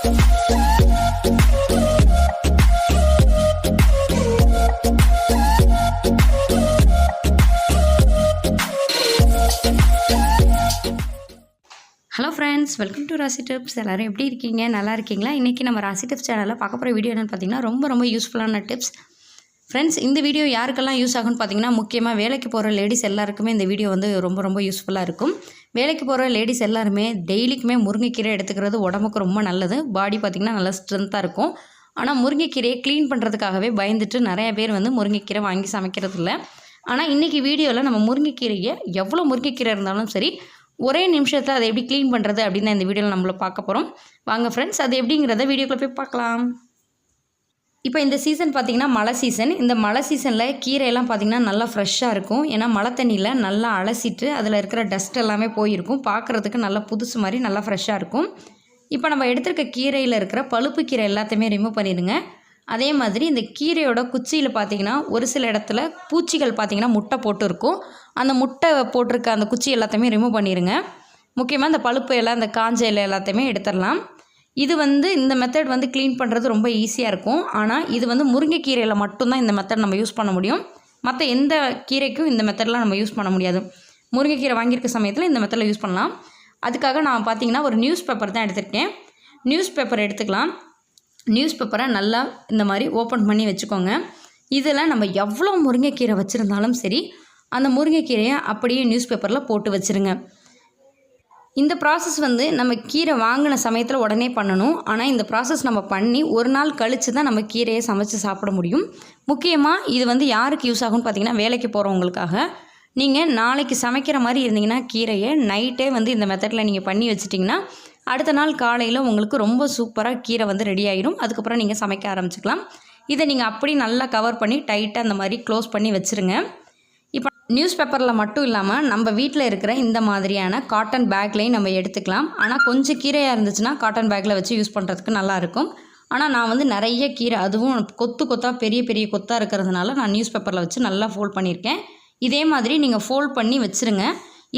Hello friends, welcome to ராசி tips. எல்லோரும் எப்படி இருக்கீங்க? நல்லா இருக்கீங்களா? இன்றைக்கி நம்ம ராசி டிப்ஸ் சேனலில் பார்க்க போகிற வீடியோ என்னென்னு பார்த்தீங்கன்னா ரொம்ப யூஸ்ஃபுல்லான டிப்ஸ். ஃப்ரெண்ட்ஸ், இந்த வீடியோ யாருக்கெல்லாம் யூஸ் ஆகும்னு பார்த்தீங்கன்னா முக்கியமாக வேலைக்கு போகிற லேடிஸ் எல்லாருக்குமே இந்த வீடியோ வந்து ரொம்ப யூஸ்ஃபுல்லாக இருக்கும். வேலைக்கு போகிற லேடிஸ் எல்லாருமே டெய்லிக்குமே முருங்கைக்கீரை எடுத்துக்கிறது உடம்புக்கு ரொம்ப நல்லது. பாடி பார்த்திங்கன்னா நல்லா ஸ்ட்ரென்த்தாக இருக்கும். ஆனால் முருங்கைக்கீரையை க்ளீன் பண்ணுறதுக்காகவே பயந்துட்டு நிறைய பேர் வந்து முருங்கைக்கீரை வாங்கி சமைக்கிறது இல்லை. ஆனால் இன்றைக்கி வீடியோவில் நம்ம முருங்கைக்கீரையை எவ்வளோ முருங்கைக்கீரை இருந்தாலும் சரி ஒரே நிமிஷத்தில் அதை எப்படி க்ளீன் பண்ணுறது அப்படின்னு தான் இந்த வீடியோவில் நம்மள பார்க்க போகிறோம். வாங்க ஃப்ரெண்ட்ஸ், அது எப்படிங்கிறத வீடியோக்குள்ளே போய் பார்க்கலாம். இப்போ இந்த சீசன் பார்த்திங்கன்னா மழை சீசன். இந்த மழை சீசனில் கீரையெல்லாம் பார்த்திங்கன்னா நல்லா ஃப்ரெஷ்ஷாக இருக்கும். ஏன்னா மழை தண்ணியில் நல்லா அலசிட்டு அதில் இருக்கிற டஸ்ட் எல்லாமே போயிருக்கும். பார்க்குறதுக்கு நல்லா புதுசு மாதிரி நல்லா ஃப்ரெஷ்ஷாக இருக்கும். இப்போ நம்ம எடுத்துருக்க கீரையில் இருக்கிற பழுப்பு கீரை எல்லாத்தையுமே ரிமூவ் பண்ணிடுங்க. அதே மாதிரி இந்த கீரையோட குச்சியில் பார்த்திங்கன்னா ஒரு சில இடத்துல பூச்சிகள் பார்த்திங்கன்னா முட்டை போட்டு இருக்கும். அந்த முட்டை போட்டிருக்க அந்த குச்சி எல்லாத்தையுமே ரிமூவ் பண்ணிடுங்க. முக்கியமாக இந்த பழுப்பு இலை, அந்த காஞ்ச இலை எல்லாத்தையுமே எடுத்துடலாம். இது வந்து இந்த மெத்தட் வந்து க்ளீன் பண்ணுறது ரொம்ப ஈஸியாக இருக்கும். ஆனால் இது வந்து முருங்கைக்கீரையில் மட்டும்தான் இந்த மெத்தட் நம்ம யூஸ் பண்ண முடியும். மற்ற எந்த கீரைக்கும் இந்த மெத்தட்லாம் நம்ம யூஸ் பண்ண முடியாது. முருங்கைக்கீரை வாங்கியிருக்க சமயத்தில் இந்த மெத்தடில் யூஸ் பண்ணலாம். அதுக்காக நான் பார்த்திங்கன்னா ஒரு நியூஸ் பேப்பர் தான் எடுத்திருக்கேன். நியூஸ் பேப்பர் எடுத்துக்கலாம். நியூஸ் பேப்பரை நல்லா இந்த மாதிரி ஓப்பன் பண்ணி வச்சுக்கோங்க. இதில் நம்ம எவ்வளோ முருங்கைக்கீரை வச்சுருந்தாலும் சரி அந்த முருங்கைக்கீரையை அப்படியே நியூஸ் பேப்பரில் போட்டு வச்சுருங்க. இந்த ப்ராசஸ் வந்து நம்ம கீரை வாங்கின சமயத்தில் உடனே பண்ணணும். ஆனால் இந்த ப்ராசஸ் நம்ம பண்ணி ஒரு நாள் கழித்து தான் நம்ம கீரையை சமைச்சு சாப்பிட முடியும். முக்கியமாக இது வந்து யாருக்கு யூஸ் ஆகும்னு பார்த்திங்கன்னா வேலைக்கு போகிறவங்களுக்காக. நீங்கள் நாளைக்கு சமைக்கிற மாதிரி இருந்தீங்கன்னா கீரையை நைட்டே வந்து இந்த மெத்தடில் நீங்கள் பண்ணி வச்சிட்டிங்கன்னா அடுத்த நாள் காலையில் உங்களுக்கு ரொம்ப சூப்பராக கீரை வந்து ரெடி ஆகிடும். அதுக்கப்புறம் நீங்கள் சமைக்க ஆரம்பிச்சிக்கலாம். இதை நீங்கள் அப்படி நல்லா கவர் பண்ணி டைட்டாக அந்த மாதிரி க்ளோஸ் பண்ணி வச்சுருங்க. இப்போ நியூஸ் பேப்பரில் மட்டும் இல்லாமல் நம்ம வீட்டில் இருக்கிற இந்த மாதிரியான காட்டன் பேக்லேயும் நம்ம எடுத்துக்கலாம். ஆனால் கொஞ்சம் கீரையாக இருந்துச்சுன்னா காட்டன் பேக்கில் வச்சு யூஸ் பண்ணுறதுக்கு நல்லாயிருக்கும். ஆனால் நான் வந்து நிறைய கீரை, அதுவும் கொத்தாக பெரிய கொத்தாக இருக்கிறதுனால நான் நியூஸ் பேப்பரில் வச்சு நல்லா ஃபோல்ட் பண்ணியிருக்கேன். இதே மாதிரி நீங்கள் ஃபோல்ட் பண்ணி வச்சுருங்க.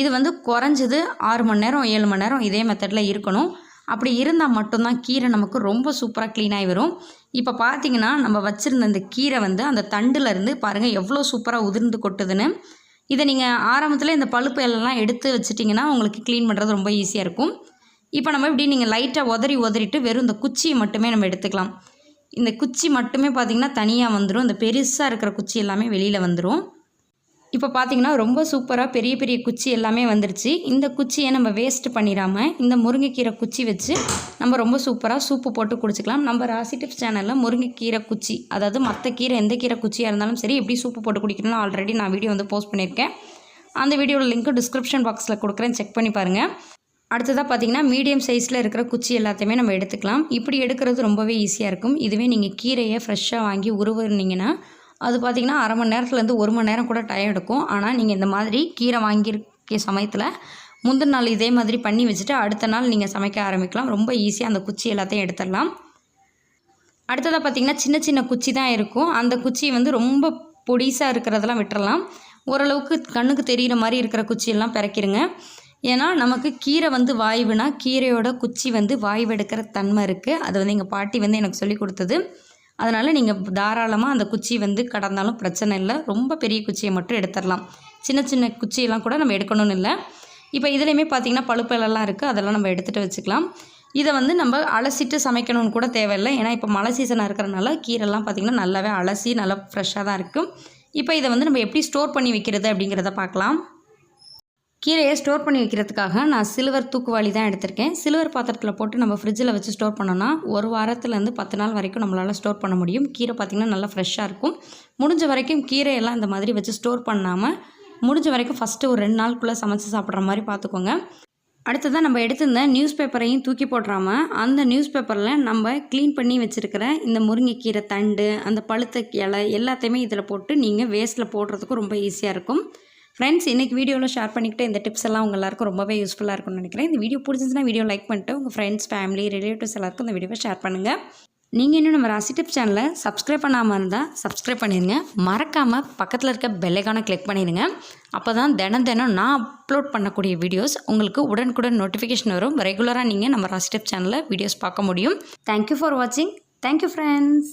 இது வந்து குறைஞ்சது 6 மணி நேரம் 7 மணி நேரம் இதே மெத்தடில் இருக்கணும். அப்படி இருந்தால் மட்டும்தான் கீரை நமக்கு ரொம்ப சூப்பராக க்ளீனாகி வரும். இப்போ பார்த்தீங்கன்னா நம்ம வச்சுருந்த இந்த கீரை வந்து அந்த தண்டுலேருந்து பாருங்கள் எவ்வளோ சூப்பராக உதிர்ந்து கொட்டுதுன்னு. இதை நீங்கள் ஆரம்பத்தில் இந்த பழுப்பு எல்லாம் எடுத்து வச்சிட்டிங்கன்னா உங்களுக்கு க்ளீன் பண்ணுறது ரொம்ப ஈஸியாக இருக்கும். இப்போ நம்ம இப்படி நீங்கள் லைட்டாக உதறிட்டு வெறும் இந்த குச்சியை மட்டுமே நம்ம எடுத்துக்கலாம். இந்த குச்சி மட்டுமே பார்த்திங்கன்னா தனியாக வந்துடும். இந்த பெருசாக இருக்கிற குச்சி எல்லாமே வெளியில் வந்துடும். இப்போ பார்த்திங்கன்னா ரொம்ப சூப்பராக பெரிய குச்சி எல்லாமே வந்துருச்சு. இந்த குச்சியை நம்ம வேஸ்ட் பண்ணிடாமல் இந்த முருங்கைக்கீரை குச்சி வச்சு நம்ம ரொம்ப சூப்பராக சூப்பு போட்டு குடிச்சிக்கலாம். நம்ம ராசி டிப்ஸ் சேனலில் முருங்கைக்கீரை குச்சி, அதாவது மற்ற கீரை எந்த கீரை குச்சியாக இருந்தாலும் சரி எப்படி சூப்பு போட்டு குடிக்கணும்னு ஆல்ரெடி நான் வீடியோ வந்து போஸ்ட் பண்ணியிருக்கேன். அந்த வீடியோட லிங்க்கு டிஸ்கிரிப்ஷன் பாக்ஸில் கொடுக்குறேன், செக் பண்ணி பாருங்கள். அடுத்ததாக பார்த்திங்கன்னா மீடியம் சைஸில் இருக்கிற குச்சி எல்லாத்தையுமே நம்ம எடுத்துக்கலாம். இப்படி எடுக்கிறது ரொம்பவே ஈஸியாக இருக்கும். இதுவே நீங்கள் கீரையை ஃப்ரெஷ்ஷாக வாங்கி உருவினீங்கன்னா அது பார்த்திங்கன்னா 1/2 மணி நேரத்துலேருந்து 1 மணி நேரம் கூட டைம் எடுக்கும். ஆனால் நீங்கள் இந்த மாதிரி கீரை வாங்கியிருக்க சமயத்தில் முந்தின நாள் இதே மாதிரி பண்ணி வச்சுட்டு அடுத்த நாள் நீங்கள் சமைக்க ஆரம்பிக்கலாம். ரொம்ப ஈஸியாக அந்த குச்சி எல்லாத்தையும் எடுத்துடலாம். அடுத்ததாக பார்த்திங்கன்னா சின்ன குச்சி தான் இருக்கும். அந்த குச்சி வந்து ரொம்ப பொடிசாக இருக்கிறதெல்லாம் விட்டுறலாம். ஓரளவுக்கு கண்ணுக்கு தெரிகிற மாதிரி இருக்கிற குச்சியெல்லாம் பிறக்கிடுங்க. ஏன்னா நமக்கு கீரை வந்து வாய்வுனா கீரையோட குச்சி வந்து வாய்வெடுக்கிற தன்மை இருக்குது. அது வந்து எங்கள் பாட்டி வந்து எனக்கு சொல்லி கொடுத்தது. அதனால் நீங்கள் தாராளமாக அந்த குச்சி வந்து கடந்தாலும் பிரச்சனை இல்லை. ரொம்ப பெரிய குச்சியை மட்டும் எடுத்துடலாம். சின்ன குச்சியெல்லாம் கூட நம்ம எடுக்கணும்னு இல்லை. இப்போ இதுலேயுமே பார்த்திங்கன்னா பழுப்பெல்லாம் இருக்குது, அதெல்லாம் நம்ம எடுத்துகிட்டு வச்சுக்கலாம். இதை வந்து நம்ம அலசிட்டு சமைக்கணும்னு கூட தேவையில்லை. ஏன்னா இப்போ மழை சீசனாக இருக்கிறனால கீரைலாம் பார்த்திங்கன்னா நல்லாவே அலசி நல்லா ஃப்ரெஷ்ஷாக தான் இருக்கும். இப்போ இதை வந்து நம்ம எப்படி ஸ்டோர் பண்ணி வைக்கிறது அப்படிங்கிறத பார்க்கலாம். கீரையை ஸ்டோர் பண்ணி வைக்கிறதுக்காக நான் சில்வர் தூக்குவாளி தான் எடுத்திருக்கேன். சில்வர் பாத்திரத்தில் போட்டு நம்ம ஃப்ரிட்ஜில் வச்சு ஸ்டோர் பண்ணோன்னா 1 வாரத்துலேருந்து 10 நாள் வரைக்கும் நம்மளால் ஸ்டோர் பண்ண முடியும். கீரை பார்த்திங்கன்னா நல்லா ஃப்ரெஷ்ஷாக இருக்கும். முடிஞ்ச வரைக்கும் கீரையெல்லாம் இந்த மாதிரி வச்சு ஸ்டோர் பண்ணாமல் முடிஞ்ச வரைக்கும் ஃபஸ்ட்டு ஒரு 2 நாளுக்குள்ளே சமைச்சு சாப்பிட்ற மாதிரி பார்த்துக்கோங்க. அடுத்ததான் நம்ம எடுத்திருந்த நியூஸ் பேப்பரையும் தூக்கி போடுறாமல் அந்த நியூஸ் பேப்பரில் நம்ம க்ளீன் பண்ணி வச்சுருக்கிற இந்த முருங்கைக்கீரை தண்டு, அந்த பழுத்த இலை எல்லாத்தையுமே இதில் போட்டு நீங்கள் வேஸ்ட்டில் போடுறதுக்கும் ரொம்ப ஈஸியாக இருக்கும். ஃப்ரெண்ட்ஸ், இன்றைக்கி வீடியோவில் ஷேர் பண்ணிக்கிட்டு இந்த டிப்ஸ் எல்லாம் உங்கள் எல்லாருக்கும் ரொம்பவே யூஸ்ஃபுல்லாக இருக்கும்னு நினைக்கிறேன். இந்த வீடியோ பிடிச்சிருந்துச்சுன்னா வீடியோ லைக் பண்ணிட்டு உங்கள் ஃப்ரெண்ட்ஸ், ஃபேமிலி, ரிலேட்டிவ்ஸ் எல்லாருக்கும் இந்த வீடியோவை ஷேர் பண்ணுங்கள். நீங்கள் இன்னும் நம்ம ராசி டிப்ஸ் சேனலை சப்ஸ்கிரைப் பண்ணாமல் இருந்தால் சப்ஸ்கிரைப் பண்ணிடுங்க. மறக்காமல் பக்கத்தில் இருக்க பெல் ஐகானை கிளிக் பண்ணிடுங்க. அப்போ தான் தினம் நான் அப்லோட் பண்ணக்கூடிய வீடியோஸ் உங்களுக்கு உடனுக்குடன் நோட்டிஃபிகேஷன் வரும். ரெகுலராக நீங்கள் நம்ம ராசி டிப்ஸ் சேனலில் வீடியோஸ் பார்க்க முடியும். தேங்க்யூ ஃபார் வாட்சிங். Thank you friends.